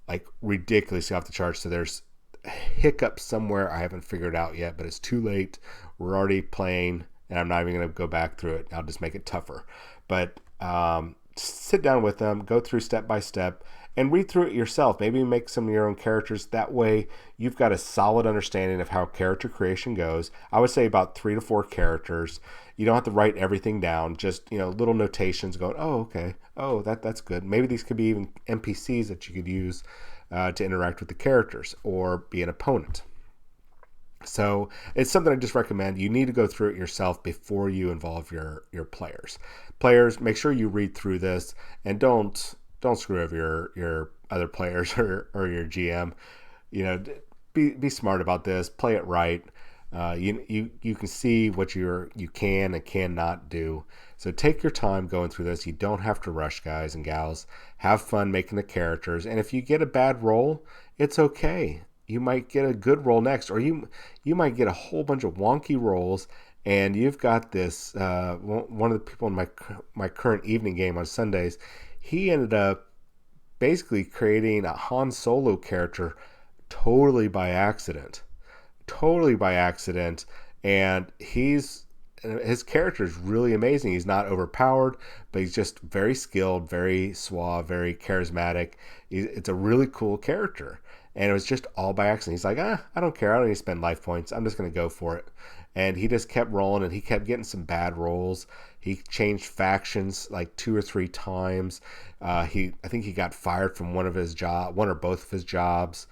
like ridiculously off the charts. So there's hiccup somewhere I haven't figured out yet, but it's too late. We're already playing, and I'm not even going to go back through it. I'll just make it tougher. But sit down with them, go through step by step, and read through it yourself. Maybe make some of your own characters. That way you've got a solid understanding of how character creation goes. I would say about 3 to 4 characters. You don't have to write everything down, just little notations going, oh, okay, oh, that's good. Maybe these could be even NPCs that you could use to interact with the characters or be an opponent. So it's something I just recommend. You need to go through it yourself before you involve your players. Players, make sure you read through this, and don't screw over your other players or your GM. Be smart about this. Play it right. You can see what you can and cannot do. So take your time going through this. You don't have to rush, guys and gals. Have fun making the characters. And if you get a bad roll, it's okay. You might get a good roll next, or you might get a whole bunch of wonky rolls, and you've got this. One of the people in my current evening game on Sundays, he ended up basically creating a Han Solo character totally by accident, and his character is really amazing. He's not overpowered, but he's just very skilled, very suave, very charismatic. It's a really cool character. And it was just all by accident. He's like, I don't care. I don't need to spend life points. I'm just going to go for it. And he just kept rolling, and he kept getting some bad rolls. He changed factions like 2 or 3 times. I think he got fired from one or both of his jobs,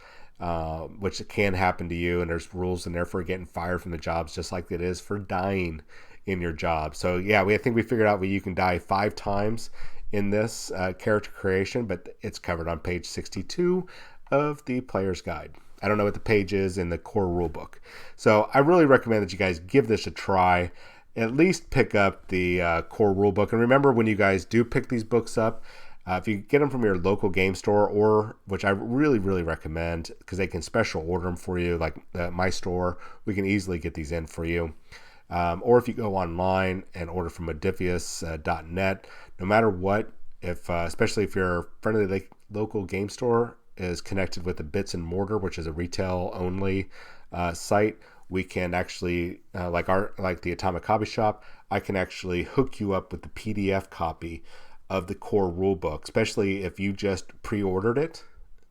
which can happen to you. And there's rules in there for getting fired from the jobs, just like it is for dying in your job. So yeah, I think we figured out you can die 5 times in this character creation, but it's covered on page 62 of the player's guide. I don't know what the page is in the core rulebook. So I really recommend that you guys give this a try. At least pick up the core rulebook. And remember, when you guys do pick these books up, If you get them from your local game store, or which I really, really recommend because they can special order them for you, like my store, we can easily get these in for you. Or if you go online and order from modifius.net, no matter what, if especially if your friendly local game store is connected with the Bits and Mortar, which is a retail only site, we can actually like the Atomic Hobby Shop, I can actually hook you up with the PDF copy of the core rulebook, especially if you just pre-ordered it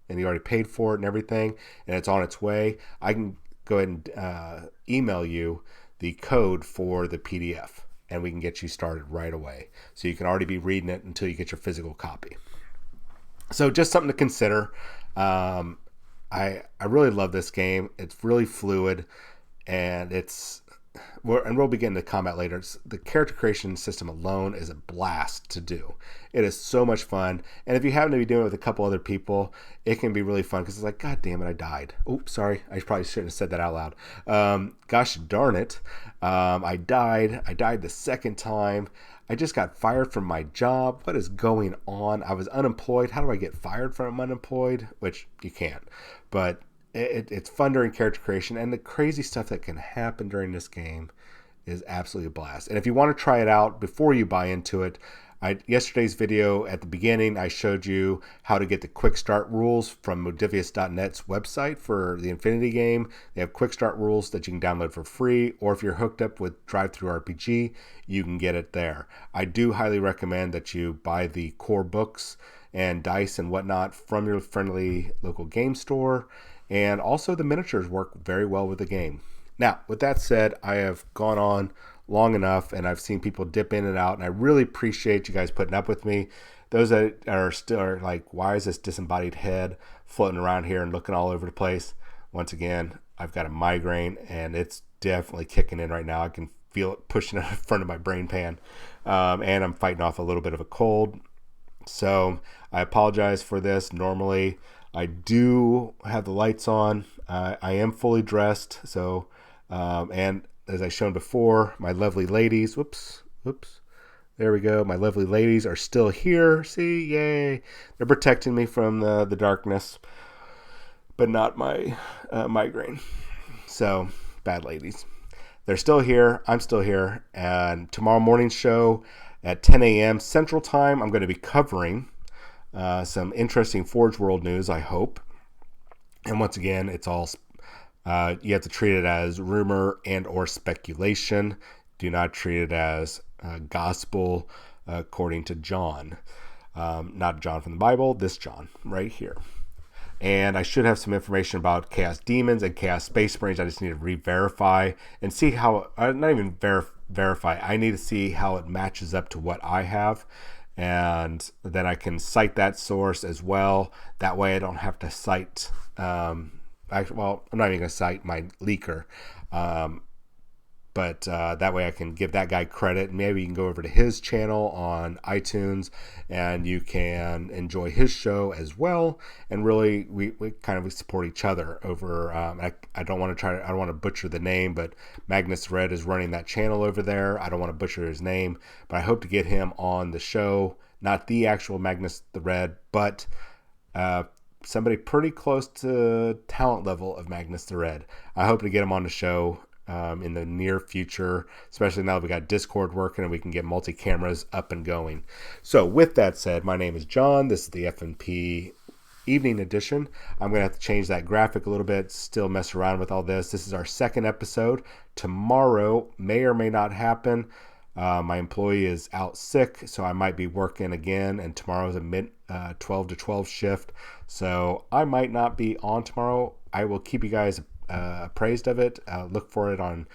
and you already paid for it and everything and it's on its way. I can go ahead and email you the code for the PDF, and we can get you started right away. So you can already be reading it until you get your physical copy. So just something to consider. I really love this game. It's really fluid, and we'll begin the combat later. The character creation system alone is a blast to do. It is so much fun. And if you happen to be doing it with a couple other people, it can be really fun because it's like, God damn it, I died. Oops, sorry. I probably shouldn't have said that out loud. Gosh darn it. I died. I died the second time. I just got fired from my job. What is going on? I was unemployed. How do I get fired from unemployed? Which you can't. But it's fun during character creation, and the crazy stuff that can happen during this game is absolutely a blast. And if you want to try it out before you buy into it, yesterday's video at the beginning, I showed you how to get the quick start rules from modifius.net's website for the Infinity game. They have quick start rules that you can download for free, or if you're hooked up with Drive-Thru RPG, you can get it there. I do highly recommend that you buy the core books and dice and whatnot from your friendly local game store. And also the miniatures work very well with the game. Now, with that said, I have gone on long enough, and I've seen people dip in and out, and I really appreciate you guys putting up with me. Those that are still like, why is this disembodied head floating around here and looking all over the place? Once again, I've got a migraine, and it's definitely kicking in right now. I can feel it pushing in front of my brain pan, and I'm fighting off a little bit of a cold. So I apologize for this. Normally, I do have the lights on. I am fully dressed. So, and as I shown before, my lovely ladies, whoops, there we go. My lovely ladies are still here. See, yay. They're protecting me from the darkness, but not my migraine. So, bad ladies. They're still here. I'm still here. And tomorrow morning's show at 10 a.m. Central Time, I'm going to be covering some interesting Forge World news, I hope. And once again, it's all you have to treat it as rumor and or speculation. Do not treat it as gospel according to John. Not John from the Bible, this John right here. And I should have some information about Chaos Demons and Chaos Space Marines. I just need to re-verify and see how, not even verify, I need to see how it matches up to what I have. And then I can cite that source as well. That way I don't have to cite, I'm not even going to cite my leaker. But that way I can give that guy credit. Maybe you can go over to his channel on iTunes and you can enjoy his show as well. And really, we kind of support each other over, I don't want to butcher the name, but Magnus Red is running that channel over there. I don't want to butcher his name, but I hope to get him on the show. Not the actual Magnus the Red, but somebody pretty close to talent level of Magnus the Red. I hope to get him on the show in the near future, especially now that we got Discord working and we can get multi-cameras up and going. So with that said, my name is John. This is the FNP evening edition. I'm going to have to change that graphic a little bit, still mess around with all this. This is our second episode. Tomorrow may or may not happen. My employee is out sick, so I might be working again, and tomorrow is a 12 to 12 shift, so I might not be on tomorrow. I will keep you guys appraised of it. Look for it on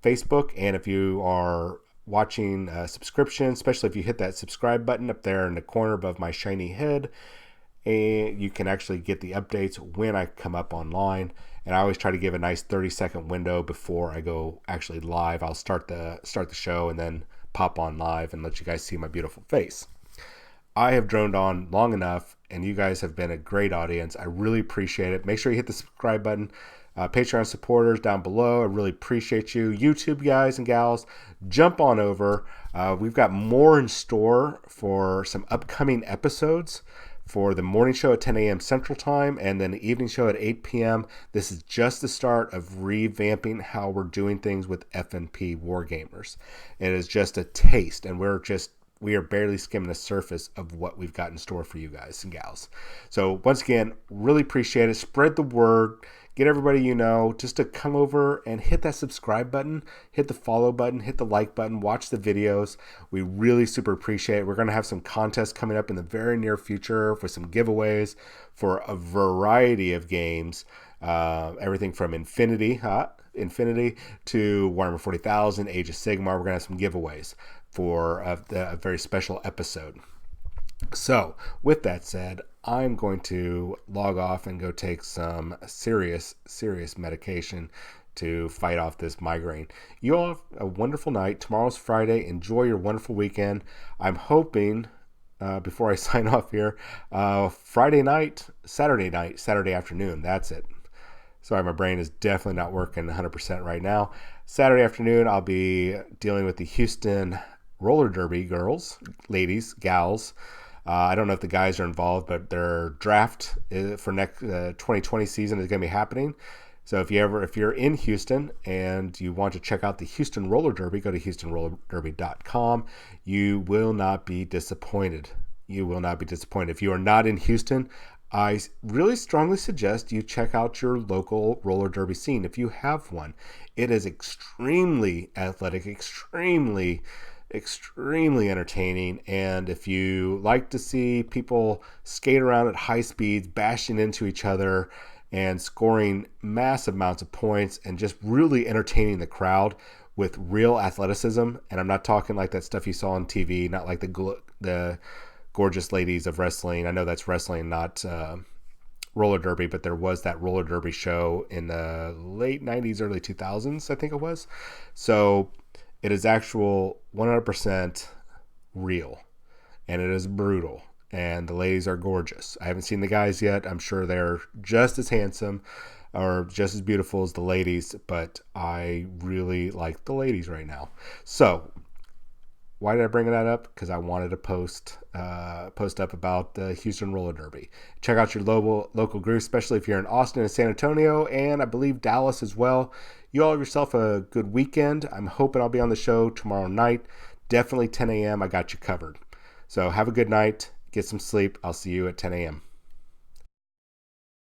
Facebook, and if you are watching subscription, especially if you hit that subscribe button up there in the corner above my shiny head, and you can actually get the updates when I come up online. And I always try to give a nice 30-second window before I go actually live. I'll start the show and then pop on live and let you guys see my beautiful face. I have droned on long enough, and you guys have been a great audience. I really appreciate it. Make sure you hit the subscribe button. Patreon supporters down below, I really appreciate you. YouTube guys and gals, jump on over. We've got more in store for some upcoming episodes for the morning show at 10 a.m. Central Time and then the evening show at 8 p.m. This is just the start of revamping how we're doing things with FNP Wargamers. It is just a taste, and we are barely skimming the surface of what we've got in store for you guys and gals. So once again, really appreciate it. Spread the word. Get everybody you know just to come over and hit that subscribe button, hit the follow button, hit the like button, watch the videos. We really super appreciate it. We're going to have some contests coming up in the very near future for some giveaways for a variety of games. Everything from Infinity to Warhammer 40,000, Age of Sigmar. We're going to have some giveaways for a very special episode. So, with that said, I'm going to log off and go take some serious medication to fight off this migraine. You all have a wonderful night. Tomorrow's Friday. Enjoy your wonderful weekend. I'm hoping, before I sign off here, Saturday afternoon. That's it. Sorry, my brain is definitely not working 100% right now. Saturday afternoon, I'll be dealing with the Houston roller derby girls, ladies, gals. I don't know if the guys are involved, but their draft for next 2020 season is going to be happening. So if you're in Houston and you want to check out the Houston Roller Derby, go to HoustonRollerDerby.com. You will not be disappointed. You will not be disappointed. If you are not in Houston, I really strongly suggest you check out your local roller derby scene. If you have one, it is extremely athletic, extremely entertaining, and if you like to see people skate around at high speeds, bashing into each other and scoring massive amounts of points and just really entertaining the crowd with real athleticism, and I'm not talking like that stuff you saw on TV, not like the gorgeous ladies of wrestling. I know that's wrestling, not roller derby, but there was that roller derby show in the late 90s, early 2000s, I think it was. So it is actual 100% real, and it is brutal, and the ladies are gorgeous. I haven't seen the guys yet. I'm sure they're just as handsome or just as beautiful as the ladies, but I really like the ladies right now. So why did I bring that up? Because I wanted to post up about the Houston Roller Derby. Check out your local group, especially if you're in Austin and San Antonio, and I believe Dallas as well. You all have yourself a good weekend. I'm hoping I'll be on the show tomorrow night. Definitely 10 a.m. I got you covered. So have a good night. Get some sleep. I'll see you at 10 a.m.